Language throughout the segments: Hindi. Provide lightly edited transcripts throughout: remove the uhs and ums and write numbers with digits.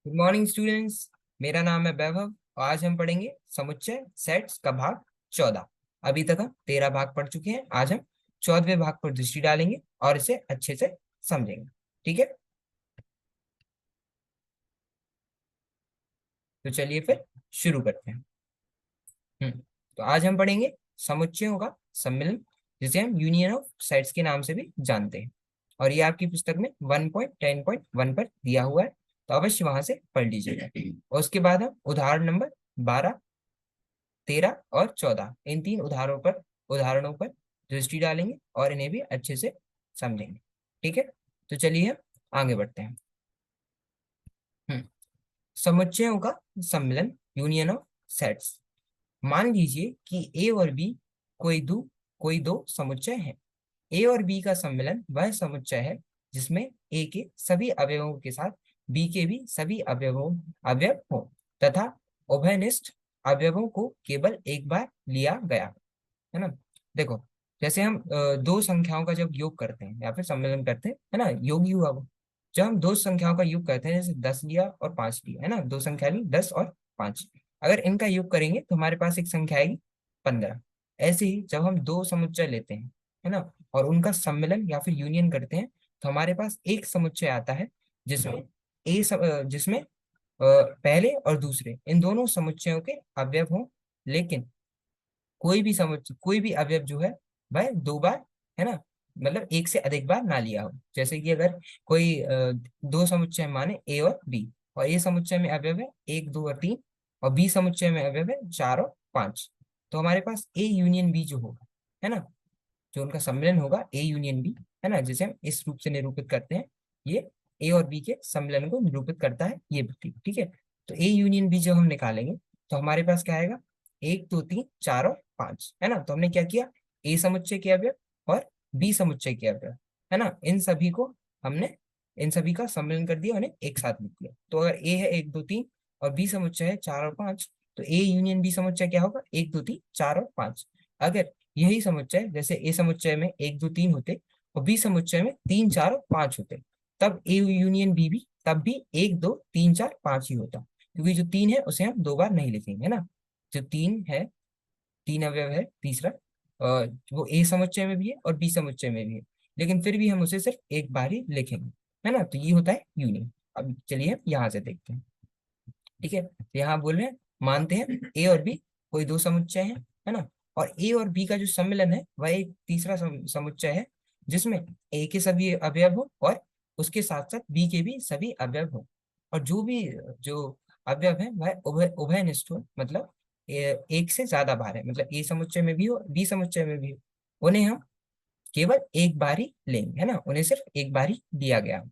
Good morning students. मेरा नाम है वैभव और आज हम पढ़ेंगे समुच्चय सेट्स का भाग 14। अभी तक हम 13 भाग पढ़ चुके हैं। आज हम 14वें भाग पर दृष्टि डालेंगे और इसे अच्छे से समझेंगे। ठीक है, तो चलिए फिर शुरू करते हैं। तो आज हम पढ़ेंगे समुच्चयों का सम्मिलन, जिसे हम यूनियन ऑफ सेट्स के नाम से भी जानते हैं। और ये आपकी पुस्तक में 1.10.1 पर दिया हुआ है, तो अवश्य वहां से पढ़ लीजिएगा। और उसके बाद हम उदाहरण नंबर 12, 13 और 14 इन तीन उदाहरणों पर दृष्टि डालेंगे और इन्हें भी अच्छे से समझेंगे। ठीक है, तो चलिए हम आगे बढ़ते हैं। हम्म, समुच्चयों का सम्मिलन, यूनियन ऑफ सेट्स। मान लीजिए कि ए और बी कोई दो समुच्चय हैं। ए और बी का सम्मिलन वह समुच्चय है जिसमें ए के सभी अवयवों के साथ बी के भी सभी अवयव हों तथा उभयनिष्ठ अवयवों को केवल एक बार लिया गया, है ना। देखो, जैसे हम दो संख्याओं का जब योग करते हैं या फिर सम्मिलन करते हैं, है ना, योग ही हुआ वो। जब हम दो संख्याओं का योग करते हैं, जैसे 10 लिया और 5 लिया, है ना, दो संख्या ली 10 और 5। अगर इनका योग करेंगे तो हमारे पास एक संख्या आएगी 15। ऐसे ही जब हम दो समुच्चय लेते हैं, है ना, और उनका सम्मिलन या फिर यूनियन करते हैं, तो हमारे पास एक समुच्चय आता है जिसमें जिसमें पहले और दूसरे इन दोनों समुच्चयों के अवयव हों, लेकिन कोई भी अवयव जो है वह दो बार, है ना, मतलब एक से अधिक बार ना लिया हो। जैसे कि अगर कोई दो समुच्चय माने ए और बी, और ए समुच्चय में अवयव है 1, 2 और 3, और बी समुच्चय में अवयव है 4 और 5, तो हमारे पास ए यूनियन बी जो होगा, है ना, जो उनका सम्मिलन होगा ए यूनियन बी, है ना, जिसे हम इस रूप से निरूपित करते हैं। ये ए और बी के सम्मिलन को निरूपित करता है ये प्रतीक। ठीक है, तो ए यूनियन बी जब हम निकालेंगे तो हमारे पास क्या आएगा, 1, 2, 3, 4 और 5, है ना। तो हमने क्या किया, ए समुच्चय के अवयव और बी समुच्चय के अवयव, है ना, इन सभी का सम्मिलन कर दिया, उन्हें एक साथ लिख दिया। तो अगर ए है 1, 2, 3 और बी समुच्चय है 4 और 5, तो ए यूनियन बी समुच्चय क्या होगा, 1, 2, 3, 4 और 5। अगर यही समुच्चय जैसे ए समुच्चय में 1, 2, 3 होते और बी समुच्चय में 3, 4 और 5 होते, तब ए यूनियन बी भी तब भी 1, 2, 3, 4, 5 ही होता, क्योंकि जो 3 है उसे हम दो बार नहीं लिखेंगे, है ना। जो 3 है, 3 अवयव है तीसरा, वो ए समुच्चय में भी है और बी समुच्चय में भी है, लेकिन फिर भी हम उसे सिर्फ एक बार ही लिखेंगे, है ना। तो ये होता है यूनियन। अब चलिए हम यहाँ से देखते हैं। ठीक है, तो यहाँ बोल रहे हैं, मानते हैं ए और बी कोई दो समुच्चय है ना, और ए और बी का जो सम्मिलन है वह एक तीसरा समुच्चय है जिसमें ए के सभी अवयव हो और उसके साथ साथ बी के भी सभी अवयव हो, और जो अवयव है वह उभयनिष्ठ हो, मतलब एक से ज्यादा बार है, मतलब ए समुच्चय में भी हो बी समुच्चय में भी हो, उन्हें हम केवल एक बार ही लेंगे, है ना, उन्हें सिर्फ एक बार ही दिया गया।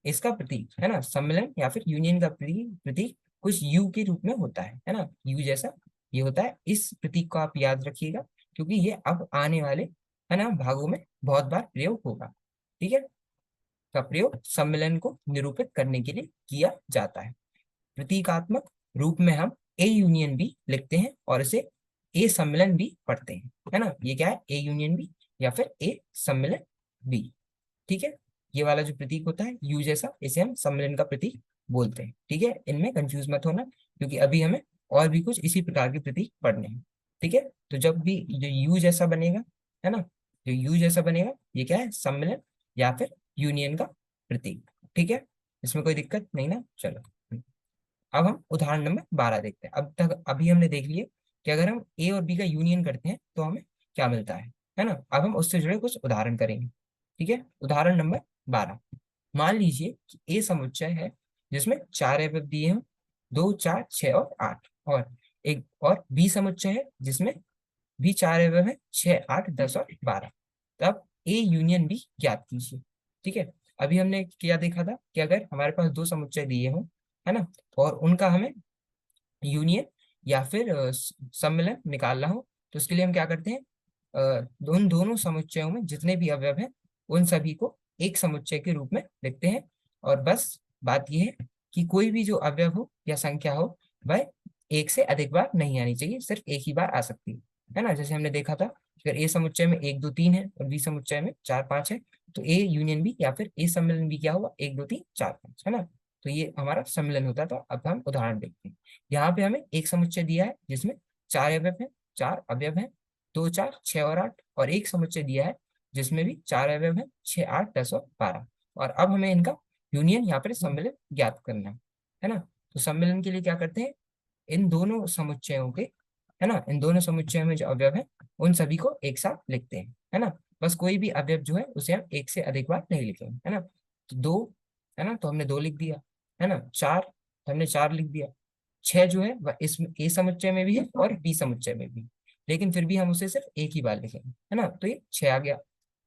इसका प्रतीक, है ना, सम्मेलन या फिर यूनियन का प्रतीक कुछ यू के रूप में होता है ना, यू जैसा ये होता है। इस प्रतीक को आप याद रखिएगा, क्योंकि ये अब आने वाले, है ना, भागों में बहुत बार प्रयोग होगा। ठीक है, का प्रयोग सम्मेलन को निरूपित करने के लिए किया जाता है। प्रतीकात्मक रूप में हम ए यूनियन बी लिखते हैं और इसे ए सम्मेलन बी पढ़ते हैं, है ना। ये क्या है, ए यूनियन बी या फिर ए सम्मेलन बी। ठीक है, ये वाला जो प्रतीक होता है यू जैसा, इसे हम सम्मेलन का प्रतीक बोलते हैं। ठीक है, इनमें कंफ्यूज मत होना, क्योंकि अभी हमें और भी कुछ इसी प्रकार के प्रतीक पढ़ने हैं। ठीक है, तो जब भी जो यू जैसा बनेगा, है ना, जो यू जैसा बनेगा ये क्या है, सम्मेलन या फिर यूनियन का प्रतीक। ठीक है, इसमें कोई दिक्कत नहीं ना। चलो, अब हम उदाहरण नंबर 12 देखते हैं। अभी हमने देख लिया कि अगर हम ए और बी का यूनियन करते हैं तो हमें क्या मिलता है ना। अब हम उससे जुड़े कुछ उदाहरण करेंगे। ठीक है, उदाहरण नंबर 12। मान लीजिए कि ए समुच्चय है जिसमें चार अवयव दिए हैं, 2, 4, 6 और 8, और बी समुच्चय है जिसमें भी चार अवयव है, 6, 8, 10 और 12। तब ए यूनियन बी ज्ञात कीजिए। ठीक है, अभी हमने क्या देखा था कि अगर हमारे पास दो समुच्चय दिए हों, है ना, और उनका हमें यूनियन या फिर सम्मिलन निकालना हो, तो उसके लिए हम क्या करते हैं, उन दोनों समुच्चयों में जितने भी अवयव हैं उन सभी को एक समुच्चय के रूप में लिखते हैं। और बस बात यह है कि कोई भी जो अवयव हो या संख्या हो वह एक से अधिक बार नहीं आनी चाहिए, सिर्फ एक ही बार आ सकती है ना। जैसे हमने देखा था, अगर ए समुच्चय में 1, 2, 3 है और बी समुच्चय में 4, 5 है, तो ए यूनियन बी या फिर ए सम्मिलन बी क्या होगा, 1, 2, 3, 4, 5, है ना। तो ये हमारा सम्मिलन होता है। तो अब हम उदाहरण देखते हैं। यहाँ पे हमें एक समुच्चय दिया है जिसमें चार अवयव हैं, चार अवयव हैं, दो चार छः और आठ, और एक समुच्चय दिया है जिसमें भी चार अवयव हैं, छः आठ 10 और 12। और अब हमें इनका यूनियन यहाँ पर सम्मिलन ज्ञात करना है ना। तो सम्मिलन के लिए क्या करते हैं, इन दोनों समुच्चयों के, है ना, इन दोनों समुच्चयों में जो अवयव है उन सभी को एक साथ लिखते हैं, है ना। बस कोई भी अवयव जो है उसे हम एक से अधिक बार नहीं लिखेंगे, है ना। तो दो, है ना, तो हमने दो लिख दिया, है ना। चार, तो हमने चार लिख दिया। छह जो है वह इसमें ए समुच्चय में भी है और बी समुच्चय में भी, लेकिन फिर भी हम उसे सिर्फ एक ही बार लिखेंगे, है ना, तो ये छह आ गया।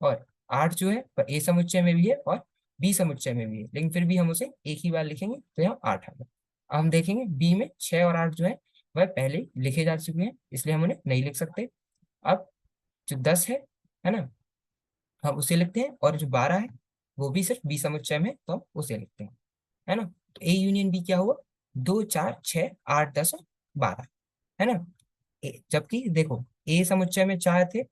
और आठ जो है वह ए समुच्चय में भी है और बी समुच्चय में भी है, लेकिन फिर भी हम उसे एक ही बार लिखेंगे, तो यहाँ आठ आ गया। अब हम देखेंगे बी में छह और आठ जो है वह पहले ही लिखे जा चुके हैं, इसलिए हम उन्हें नहीं लिख सकते। अब जो 10 है ना, हम उसे लिखते हैं, और जो 12 है वो भी सिर्फ बी समुच्चय में, तो हम उसे लिखते हैं, है ना। तो ए यूनियन बी क्या हुआ, दो चार छः आठ 10 और 12, है ना। जबकि देखो ए समुच्चय में चार थे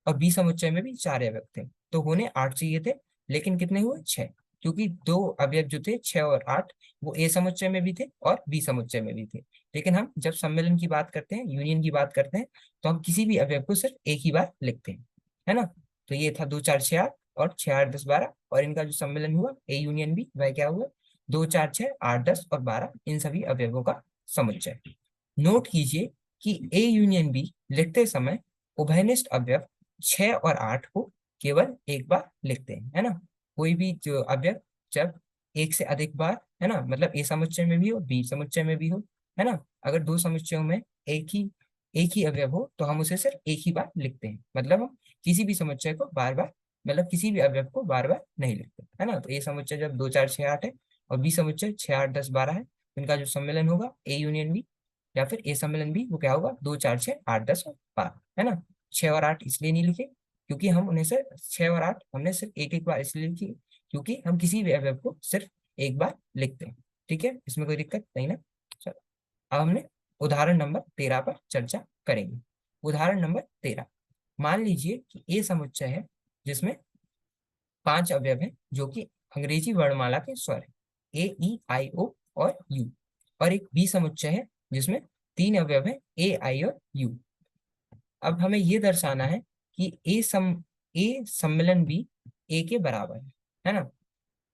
और बी समुच्चय में भी चार अवयव थे, तो होने आठ चाहिए थे, लेकिन कितने हुए, छह। क्योंकि दो अवयव जो थे छह और आठ, वो ए समुच्चय में भी थे और बी समुच्चय में भी थे। लेकिन हम जब सम्मेलन की बात करते हैं, यूनियन की बात करते हैं, तो हम किसी भी अवयव को सिर्फ एक ही बार लिखते हैं, है ना। तो ये था दो चार छः आठ और छः आठ 10 12, और इनका जो सम्मेलन हुआ ए यूनियन बी, वह क्या हुआ, दो चार छः आठ 10 और 12, इन सभी अवयवों का समुच्चय। नोट कीजिए कि ए यूनियन बी लिखते समय उभयनिष्ठ अवयव 6 और 8 को केवल एक बार लिखते हैं, है ना। कोई भी जो अवयव जब एक से अधिक बार, है ना, मतलब ए समुच्चय में भी हो बी समुच्चय में भी हो, है ना, अगर दो समुच्चयों में एक ही अवयव हो तो हम उसे सिर्फ एक ही बार लिखते हैं, मतलब हम किसी भी समुच्चय को बार बार, मतलब किसी भी अवयव को बार बार नहीं लिखते, है ना। तो ए समुच्चय जब दो चार छः आठ है और बी समुच्चय छः आठ 10 12 है, तो इनका जो सम्मेलन होगा ए यूनियन बी, या फिर ए सम्मेलन भी, वो क्या होगा, दो चार छः आठ 10 और 12, है ना। छः और आठ इसलिए नहीं लिखे क्योंकि हम उन्हें से छः और आठ हमने सिर्फ एक एक बार इसलिए लिखी क्योंकि हम किसी भी अवयव को सिर्फ एक बार लिखते हैं, ठीक है, इसमें कोई दिक्कत नहीं ना। चलो, अब हमने उदाहरण नंबर 13 पर चर्चा करेंगे। उदाहरण नंबर 13, मान लीजिए कि ए समुच्चय है जिसमें पांच अवयव हैं जो कि अंग्रेजी वर्णमाला के स्वर है, ए ई आई ओ और यू। और एक बी समुच्चय है जिसमें तीन अवयव हैं, ए आई और यू। अब हमें ये दर्शाना है कि ए सम्मिलन बी ए के बराबर है ना।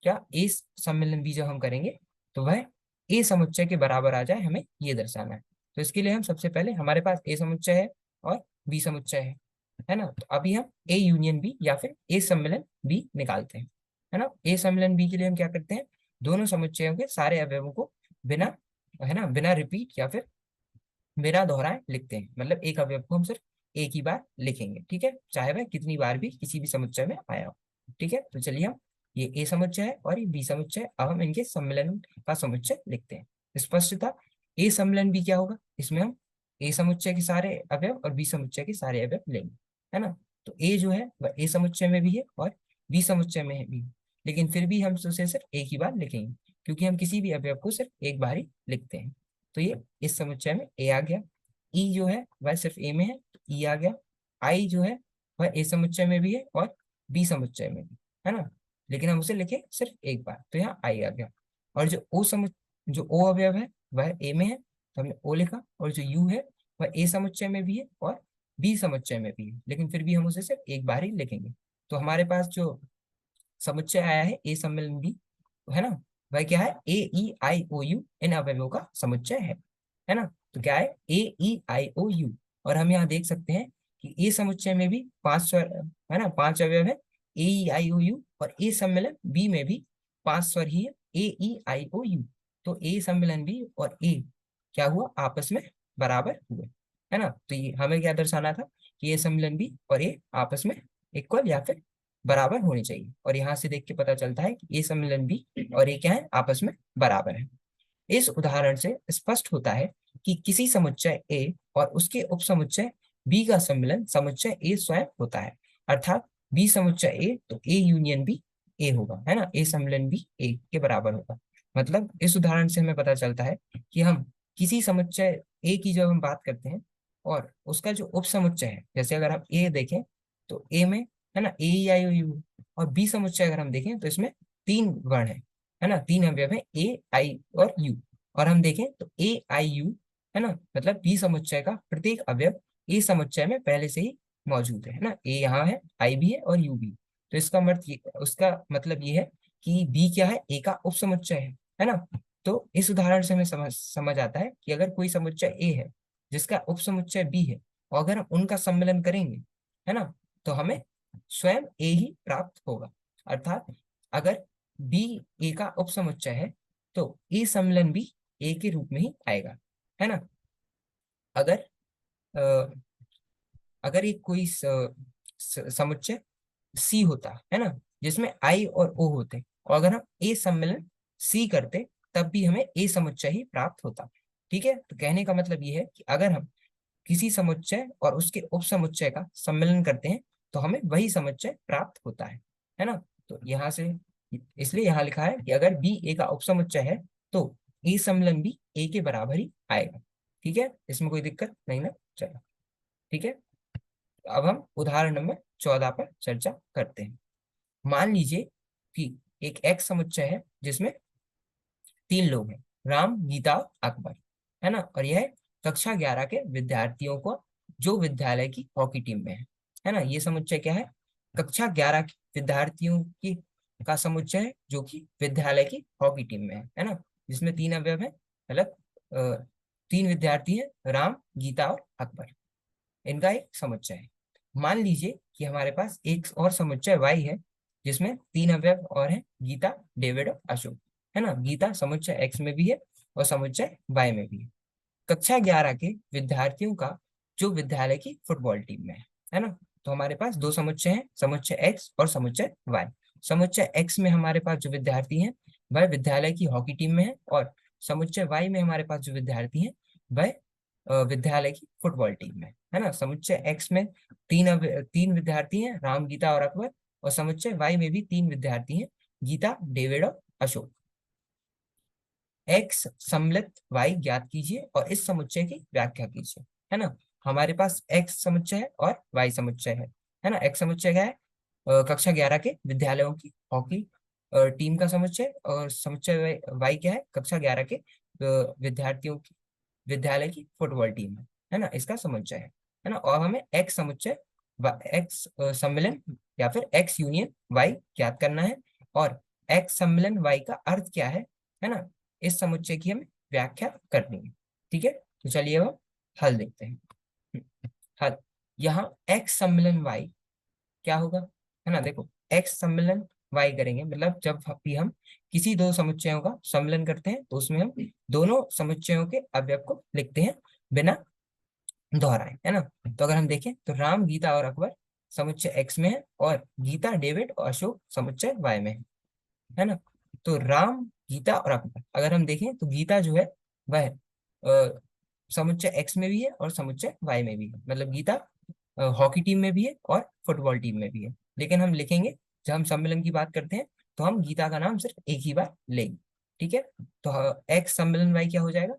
क्या ए सम्मिलन बी जब हम करेंगे तो वह ए समुच्चय के बराबर आ जाए, हमें ये दर्शाना है। तो इसके लिए हम सबसे पहले, हमारे पास ए समुच्चय है और बी समुच्चय है ना, तो अभी हम ए यूनियन बी या फिर ए सम्मिलन बी निकालते हैं, है ना। ए सम्मिलन बी के लिए हम क्या करते हैं, दोनों समुच्चयों के सारे अवयवों को बिना, है ना, बिना रिपीट या फिर बिना दोहराए लिखते हैं, मतलब एक अवयव को हम सिर्फ एक ही बार लिखेंगे, ठीक है, चाहे वह कितनी बार भी किसी भी समुच्चय में आया हो, ठीक है। तो चलिए हम, ये ए समुच्चय है और ये बी समुच्चय है, अब हम इनके सम्मिलन का समुच्चय लिखते हैं। स्पष्टता, ए सम्मिलन बी क्या होगा, इसमें हम ए समुच्चय के सारे अवयव और बी समुच्चय के सारे अवयव लेंगे, है ना। तो ए जो है वह ए समुच्चय में भी है और बी समुच्चय में भी है, लेकिन फिर भी हम उसे सिर्फ एक ही बार लिखेंगे क्योंकि हम किसी भी अवयव को सिर्फ एक बार ही लिखते हैं। तो ये इस समुच्चय में ए आ गया। ई जो है वह सिर्फ ए में है, तो ई आ गया। आई जो है वह ए समुच्चय में भी है और बी समुच्चय में भी, है ना, लेकिन हम उसे लिखे सिर्फ एक बार, तो यहाँ आई आ गया। और जो ओ अवयव है वह ए में है, तो हमने ओ लिखा, और जो यू है वह ए समुच्चय में भी है और बी समुच्चय में भी है, लेकिन फिर भी हम उसे सिर्फ एक बार ही लिखेंगे। तो हमारे पास जो समुच्चय आया है ए सम्मिलन बी, है ना, वह क्या है, ए ई आई ओ यू इन अवयवों का समुच्चय है ना। तो क्या है, ए ई आई ओ यू। और हम यहाँ देख सकते हैं कि ए समुच्चय में भी पांच स्वर, है ना, पांच अवयव है, ए ई आई ओ यू, और ए सम्मिलन बी में भी पांच स्वर ही है, ए ई आई ओ यू। तो ए सम्मिलन बी और ए क्या हुआ, आपस में बराबर हुए, है ना। तो ये हमें क्या दर्शाना था कि ए सम्मिलन बी और ए आपस में इक्वल या फिर बराबर होनी चाहिए, और यहाँ से देख के पता चलता है कि ए सम्मिलन बी और ए क्या है, आपस में बराबर है। इस उदाहरण से स्पष्ट होता है कि किसी समुच्चय ए और उसके उपसमुच्चय बी का सम्मिलन समुच्चय ए स्वयं होता है, अर्थात बी समुच्चय ए तो ए यूनियन बी ए होगा, है ना, ए सम्मिलन बी ए के बराबर होगा। मतलब इस उदाहरण से हमें पता चलता है कि हम किसी समुच्चय ए की जब हम बात करते हैं और उसका जो उपसमुच्चय है, जैसे अगर हम ए देखें तो ए में, है ना, ए ई आई ओ यू, और बी समुच्चय अगर हम देखें तो इसमें तीन वर्ण है, है ना, 3 अवयव है ए, आई और यू। और हम देखें तो ए, आई, यू, है ना, मतलब बी समुच्चय का प्रत्येक अवयव ए समुच्चय में पहले से ही मौजूद है ना, ए यहाँ है, आई भी है और यू भी। तो उसका मतलब ये है कि बी क्या है, ए का उपसमुच्चय है ना। तो इस उदाहरण से हमें समझ आता है कि अगर कोई समुच्चय ए है जिसका उपसमुच्चय बी है, और अगर हम उनका सम्मिलन करेंगे, है ना, तो हमें स्वयं ए ही प्राप्त होगा। अर्थात अगर बी ए का उपसमुच्चय है तो ए सम्मिलन भी ए के रूप में ही आएगा, है ना। अगर अ, अगर एक कोई समुच्चय सी होता है ना, जिसमें आई और ओ होते, और अगर हम ए सम्मिलन सी करते, तब भी हमें ए समुच्चय ही प्राप्त होता। ठीक है, तो कहने का मतलब ये है कि अगर हम किसी समुच्चय और उसके उपसमुच्चय का सम्मिलन करते हैं तो हमें वही समुच्चय प्राप्त होता है ना। तो यहाँ से इसलिए यहाँ लिखा है कि अगर बी ए का उपसमुच्चय है तो ए सम्मिलन भी ए के बराबर ही आएगा। ठीक है, इसमें कोई दिक्कत नहीं ना, चलो ठीक है। अब हम उदाहरण नंबर 14 पर चर्चा करते हैं। मान लीजिए कि एक एक्स समुच्चय है जिसमें 3 लोग हैं, राम, गीता और अकबर, है ना, और यह कक्षा 11 के विद्यार्थियों को जो विद्यालय की हॉकी टीम में है ना। ये समुच्चय क्या है, कक्षा 11 के विद्यार्थियों की का समुच्चय है जो कि विद्यालय की हॉकी टीम में है ना, जिसमें 3 अवयव है, मतलब 3 विद्यार्थी हैं, राम, गीता और अकबर, इनका एक समुच्चय है। मान लीजिए कि हमारे पास एक और समुच्चय वाई है जिसमें 3 अवयव और हैं, गीता, डेविड और अशोक, है ना। गीता समुच्चय एक्स में भी है और समुच्चय वाई में भी है। कक्षा 11 के विद्यार्थियों का जो विद्यालय की फुटबॉल टीम में है ना। तो हमारे पास 2 समुच्चय हैं, समुच्चय एक्स और समुच्चय वाई। समुच्चय एक्स में हमारे पास जो विद्यार्थी हैं वह विद्यालय की हॉकी टीम में है, और समुच्चय वाई में हमारे पास जो विद्यार्थी हैं वह विद्यालय की फुटबॉल टीम में है ना। समुच्चय एक्स में 3 विद्यार्थी हैं, राम, गीता और अकबर, और समुच्चय वाई में भी 3 विद्यार्थी हैं, गीता, डेविड और अशोक। एक्स सम्मिलित वाई ज्ञात कीजिए और इस समुच्चय की व्याख्या कीजिए, है ना। हमारे पास एक्स समुच्चय है और वाई समुच्चय है ना। एक्स समुच्चय क्या है, कक्षा 11 के विद्यालयों की हॉकी टीम का समुच्चय, और समुच्चय वाई क्या है, कक्षा 11 के विद्यार्थियों की विद्यालय की फुटबॉल टीम है ना, इसका समुच्चय है ना। और हमें एक्स समुच्चय एक्स सम्मिलन या फिर एक्स यूनियन वाई ज्ञात करना है, और एक्स सम्मिलन वाई का अर्थ क्या है ना, इस समुच्चय की हमें व्याख्या करनी है। ठीक है, तो चलिए अब हल देखते हैं। हल, यहाँ एक्स सम्मिलन वाई क्या होगा, है ना। देखो, एक्स सम्मिलन वाई करेंगे मतलब जब भी हम किसी 2 समुच्चयों का सम्मिलन करते हैं तो उसमें हम दोनों समुच्चयों के अवयव को लिखते हैं बिना दोहराए, है ना। तो अगर हम देखें तो राम, गीता और अकबर समुच्चय एक्स में है, और गीता, डेविड और अशोक समुच्चय वाई में है ना। तो राम, गीता और अकबर, अगर हम देखें तो गीता जो है वह समुच्चय एक्स में भी है और समुच्चय वाई में भी है, मतलब गीता हॉकी टीम में भी है और फुटबॉल टीम में भी है। लेकिन हम लिखेंगे, जब हम सम्मेलन की बात करते हैं तो हम गीता का नाम सिर्फ एक ही बार लेंगे। ठीक है, तो एक्स सम्मेलन वाई क्या हो जाएगा,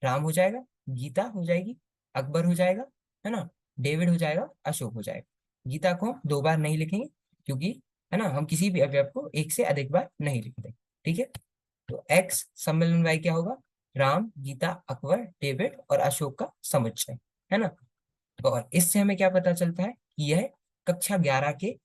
राम हो जाएगा, गीता हो जाएगी, अकबर हो जाएगा, है ना, डेविड हो जाएगा, अशोक हो जाएगा। गीता को हम 2 बार नहीं लिखेंगे क्योंकि, है ना, हम किसी भी अवयव को एक से अधिक बार नहीं लिखते। ठीक है, तो एक्स सम्मेलन वाई क्या होगा, राम, गीता, अकबर, डेविड और अशोक का समुच्चय, है ना। और इससे हमें क्या पता चलता है कि यह कक्षा 11 के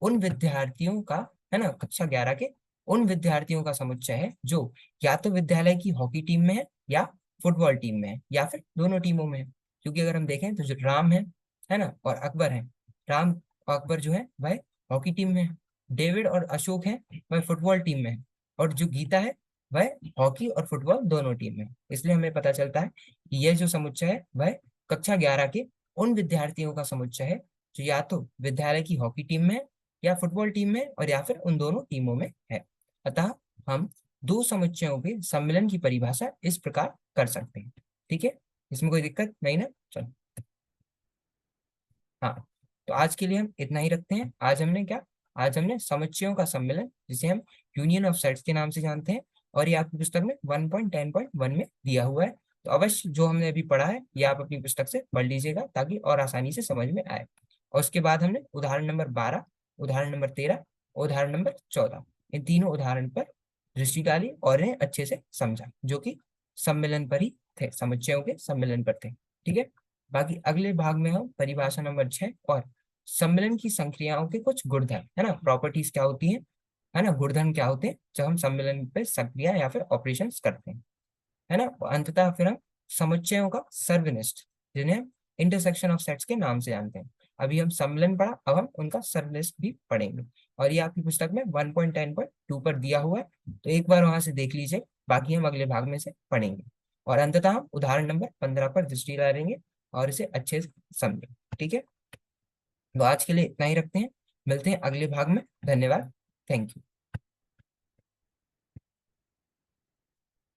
उन विद्यार्थियों का, है ना, कक्षा 11 के उन विद्यार्थियों का समुच्चय है जो या तो विद्यालय की हॉकी टीम में है या फुटबॉल टीम में है या फिर दोनों टीमों में है। क्योंकि अगर हम देखें तो जो राम है ना, और अकबर है, राम और अकबर जो है वह हॉकी टीम में है, डेविड और अशोक है वह फुटबॉल टीम में है, और जो गीता है वह हॉकी और फुटबॉल दोनों टीम में है। इसलिए हमें पता चलता है कि यह जो समुच्चय है वह कक्षा 11 के उन विद्यार्थियों का समुच्चय है जो या तो विद्यालय की हॉकी टीम में है या फुटबॉल टीम में, और या फिर उन दोनों टीमों में है। अतः हम 2 समुच्चयों के सम्मिलन की परिभाषा इस प्रकार कर सकते हैं। ठीक है, इसमें कोई दिक्कत नहीं ना, चलो। हाँ, तो आज के लिए हम इतना ही रखते हैं। आज हमने समुच्चयों का सम्मिलन, जिसे हम यूनियन ऑफ सेट्स के नाम से जानते हैं, और ये आपकी पुस्तक में 1.10.1 में दिया हुआ है। तो अवश्य जो हमने अभी पढ़ा है ये आप अपनी पुस्तक से पढ़ लीजिएगा ताकि और आसानी से समझ में आए। और उसके बाद हमने उदाहरण नंबर 12, उदाहरण नंबर 13, उदाहरण नंबर 14, इन तीनों उदाहरण पर दृष्टि डाली और इन्हें अच्छे से समझा, जो कि सम्मेलन पर ही थे, समुच्चयों के सम्मेलन पर थे। ठीक है। बाकी अगले भाग में हम परिभाषा नंबर 6 और सम्मेलन की संक्रियाओं के कुछ गुणधर्म, है ना, प्रॉपर्टीज क्या होती है ना, गुणधर्म क्या होते हैं जब हम सम्मेलन पे संक्रिया या फिर ऑपरेशंस करते हैं, है ना। और अंततः फिर हम समुच्चयों का सर्वनिष्ठ, जिन्हें हम इंटरसेक्शन ऑफ सेट्स के नाम से जानते हैं। अभी हम सम्मेलन पढ़ा, अब हम उनका सर्वनिष्ठ भी पढ़ेंगे। और ये आपकी पुस्तक में 1.10.2 पर दिया हुआ है, तो एक बार वहां से देख लीजिए, बाकी हम अगले भाग में से पढ़ेंगे। और अंततः हम उदाहरण नंबर 15 पर दृष्टि डालेंगे और इसे अच्छे से समझें। ठीक है। तो आज के लिए इतना ही रखते हैं, मिलते हैं अगले भाग में। धन्यवाद। Thank you.